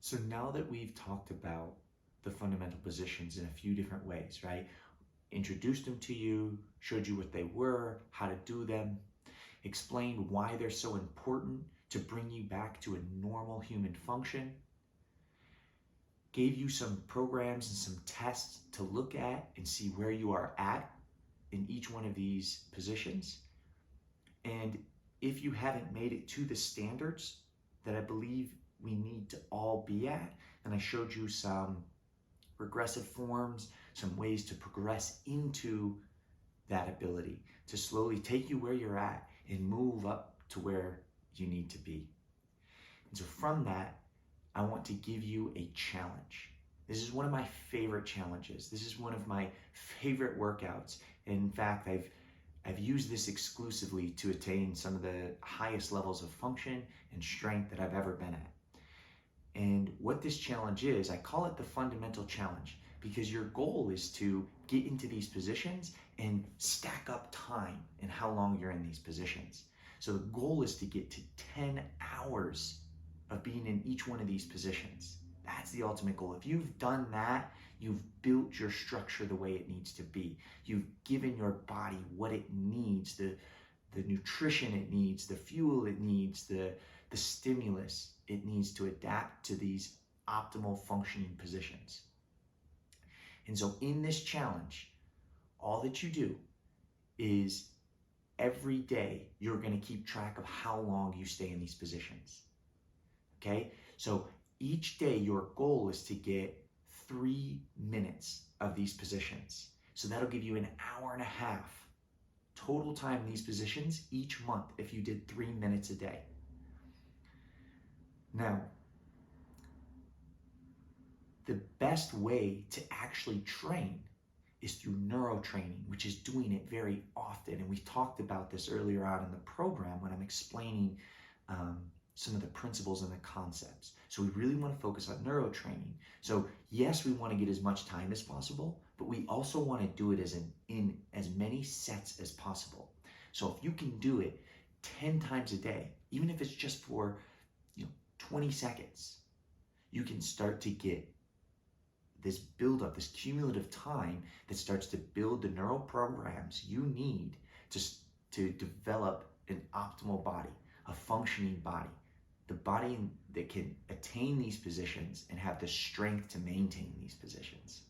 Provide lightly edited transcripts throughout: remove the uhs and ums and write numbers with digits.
So now that we've talked about the fundamental positions in a few different ways, right? Introduced them to you, showed you what they were, how to do them, explained why they're so important to bring you back to a normal human function, gave you some programs and some tests to look at and see where you are at in each one of these positions. And if you haven't made it to the standards that I believe we need to all be at, and I showed you some regressive forms, some ways to progress into that ability, to slowly take you where you're at and move up to where you need to be. And so from that, I want to give you a challenge. This is one of my favorite challenges. This is one of my favorite workouts. In fact, I've used this exclusively to attain some of the highest levels of function and strength that I've ever been at. And what this challenge is, I call it the fundamental challenge, because your goal is to get into these positions and stack up time and how long you're in these positions. So the goal is to get to 10 hours of being in each one of these positions. That's the ultimate goal. If you've done that, you've built your structure the way it needs to be. You've given your body what it needs, the nutrition it needs, the fuel it needs, the stimulus it needs to adapt to these optimal functioning positions. And so in this challenge, all that you do is every day you're going to keep track of how long you stay in these positions. Okay? So each day your goal is to get 3 minutes of these positions. So that'll give you an hour and a half total time in these positions each month if you did 3 minutes a day. Now, the best way to actually train is through neurotraining, which is doing it very often. And we talked about this earlier on in the program when I'm explaining some of the principles and the concepts. So we really want to focus on neurotraining. So yes, we want to get as much time as possible, but we also want to do it in as many sets as possible. So if you can do it 10 times a day, even if it's just for 20 seconds, you can start to get this buildup, this cumulative time that starts to build the neural programs you need to develop an optimal body, a functioning body, the body that can attain these positions and have the strength to maintain these positions.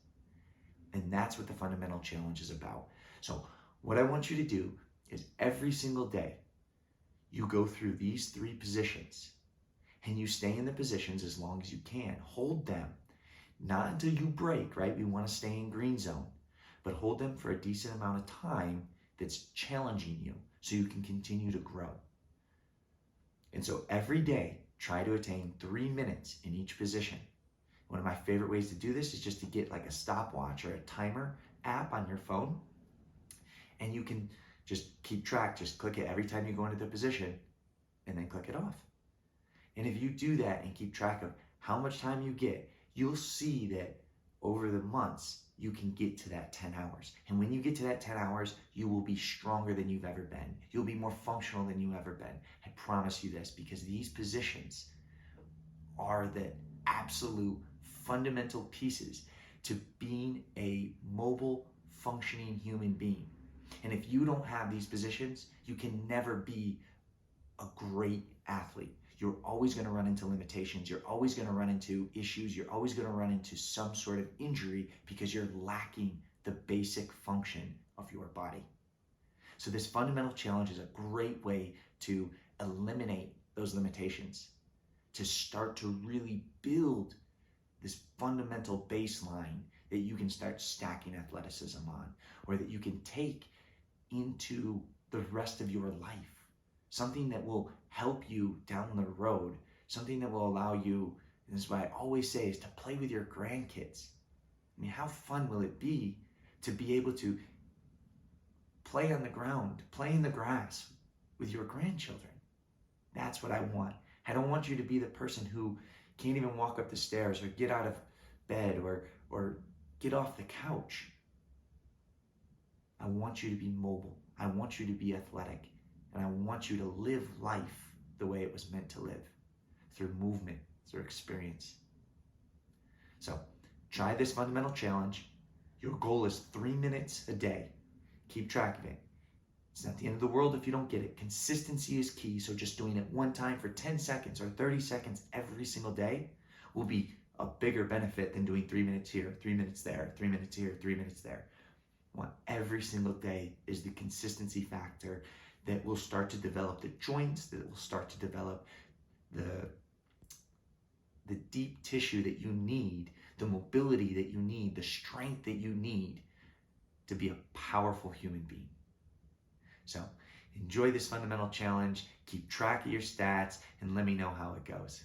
And that's what the fundamental challenge is about. So what I want you to do is every single day, you go through these 3 positions and you stay in the positions as long as you can. Hold them, not until you break, right? We want to stay in green zone, but hold them for a decent amount of time that's challenging you so you can continue to grow. And so every day, try to attain 3 minutes in each position. One of my favorite ways to do this is just to get like a stopwatch or a timer app on your phone, and you can just keep track, just click it every time you go into the position and then click it off. And if you do that and keep track of how much time you get, you'll see that over the months, you can get to that 10 hours. And when you get to that 10 hours, you will be stronger than you've ever been. You'll be more functional than you've ever been. I promise you this, because these positions are the absolute fundamental pieces to being a mobile, functioning human being. And if you don't have these positions, you can never be a great athlete. You're always going to run into limitations. You're always going to run into issues. You're always going to run into some sort of injury because you're lacking the basic function of your body. So this fundamental challenge is a great way to eliminate those limitations, to start to really build this fundamental baseline that you can start stacking athleticism on, or that you can take into the rest of your life. Something that will help you down the road, something that will allow you, and this is what I always say, is to play with your grandkids. I mean, how fun will it be to be able to play on the ground, play in the grass with your grandchildren? That's what I want. I don't want you to be the person who can't even walk up the stairs or get out of bed or get off the couch. I want you to be mobile. I want you to be athletic. And I want you to live life the way it was meant to live, through movement, through experience. So try this fundamental challenge. Your goal is 3 minutes a day. Keep track of it. It's not the end of the world if you don't get it. Consistency is key, so just doing it one time for 10 seconds or 30 seconds every single day will be a bigger benefit than doing 3 minutes here, 3 minutes there, 3 minutes here, 3 minutes there. What every single day is the consistency factor that will start to develop the joints, that will start to develop the deep tissue that you need, the mobility that you need, the strength that you need to be a powerful human being. So enjoy this fundamental challenge, keep track of your stats, and let me know how it goes.